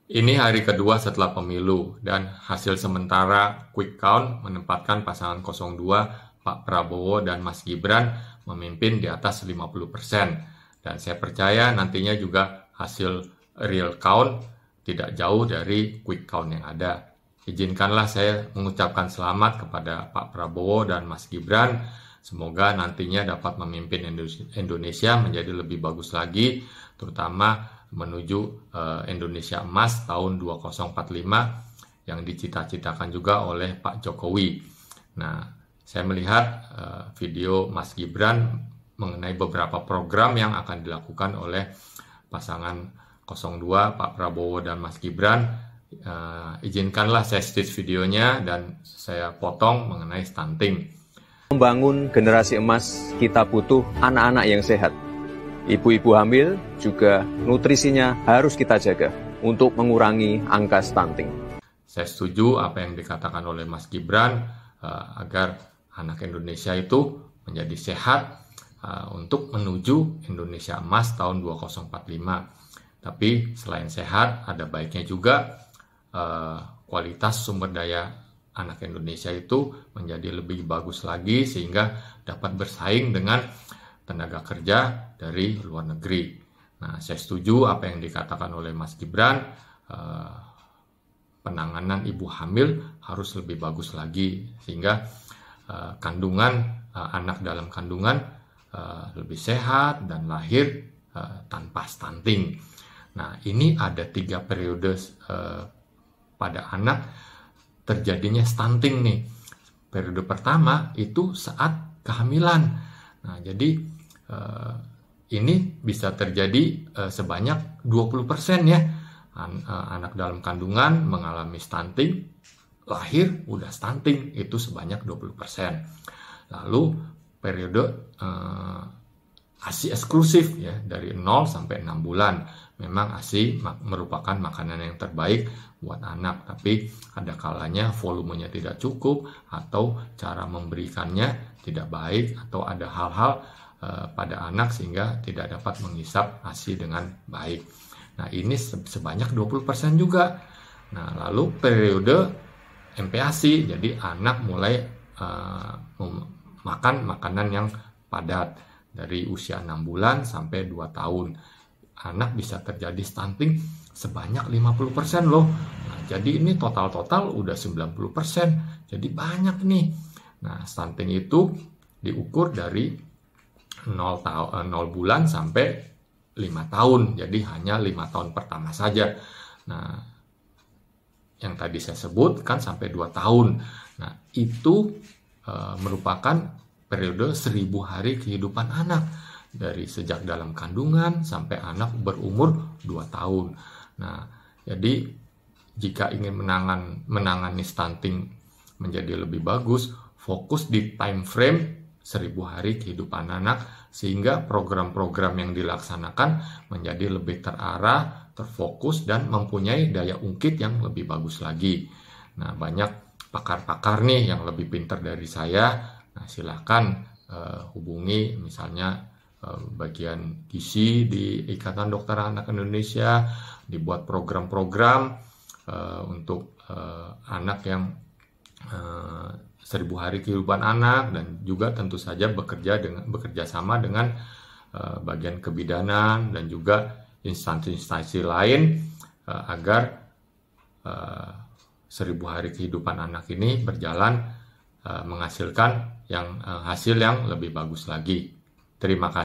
Ini hari kedua setelah pemilu dan hasil sementara quick count menempatkan pasangan 02 Pak Prabowo dan Mas Gibran memimpin di atas 50%. Dan saya percaya nantinya juga hasil real count tidak jauh dari quick count yang ada. Izinkanlah saya mengucapkan selamat kepada Pak Prabowo dan Mas Gibran. Semoga nantinya dapat memimpin Indonesia menjadi lebih bagus lagi, terutama menuju Indonesia Emas tahun 2045 yang dicita-citakan juga oleh Pak Jokowi. Nah, saya melihat video Mas Gibran mengenai beberapa program yang akan dilakukan oleh pasangan 02 Pak Prabowo dan Mas Gibran. Izinkanlah saya stitch videonya dan saya potong mengenai stunting. Membangun generasi emas, kita butuh anak-anak yang sehat. Ibu-ibu hamil juga nutrisinya harus kita jaga untuk mengurangi angka stunting. Saya setuju apa yang dikatakan oleh Mas Gibran agar anak Indonesia itu menjadi sehat untuk menuju Indonesia Emas tahun 2045. Tapi selain sehat, ada baiknya juga kualitas sumber daya anak Indonesia itu menjadi lebih bagus lagi sehingga dapat bersaing dengan tenaga kerja dari luar negeri. Nah, saya setuju apa yang dikatakan oleh Mas Gibran, penanganan ibu hamil harus lebih bagus lagi sehingga kandungan anak dalam kandungan lebih sehat dan lahir tanpa stunting. Nah, ini ada 3 periode pada anak terjadinya stunting nih. Periode pertama itu saat kehamilan. Nah, jadi ini bisa terjadi sebanyak 20% ya. Anak dalam kandungan mengalami stunting, lahir udah stunting, itu sebanyak 20%. Lalu periode ASI eksklusif ya, dari 0 sampai 6 bulan. Memang ASI merupakan makanan yang terbaik buat anak, tapi ada kalanya volumenya tidak cukup atau cara memberikannya tidak baik atau ada hal-hal pada anak sehingga tidak dapat menghisap ASI dengan baik. Nah, ini sebanyak 20% juga. Nah, lalu periode MPASI, jadi anak mulai makan makanan yang padat dari usia 6 bulan sampai 2 tahun. Anak bisa terjadi stunting sebanyak 50% loh. Nah, jadi ini total udah 90%. Jadi banyak nih. Nah, stunting itu diukur dari 0 bulan sampai 5 tahun. Jadi hanya 5 tahun pertama saja. Nah, yang tadi saya sebut kan sampai 2 tahun. Nah, itu merupakan periode 1000 hari kehidupan anak. Dari sejak dalam kandungan sampai anak berumur 2 tahun. Nah, jadi jika ingin menangani stunting menjadi lebih bagus, fokus di time frame 1000 hari kehidupan anak sehingga program-program yang dilaksanakan menjadi lebih terarah, terfokus, dan mempunyai daya ungkit yang lebih bagus lagi. Nah, banyak pakar-pakar nih yang lebih pintar dari saya. Nah, silakan hubungi misalnya bagian gizi di Ikatan Dokter Anak Indonesia, dibuat program-program untuk anak yang 1000 hari kehidupan anak, dan juga tentu saja bekerja sama dengan bagian kebidanan dan juga instansi-instansi lain agar 1000 hari kehidupan anak ini berjalan menghasilkan hasil yang lebih bagus lagi. Terima kasih.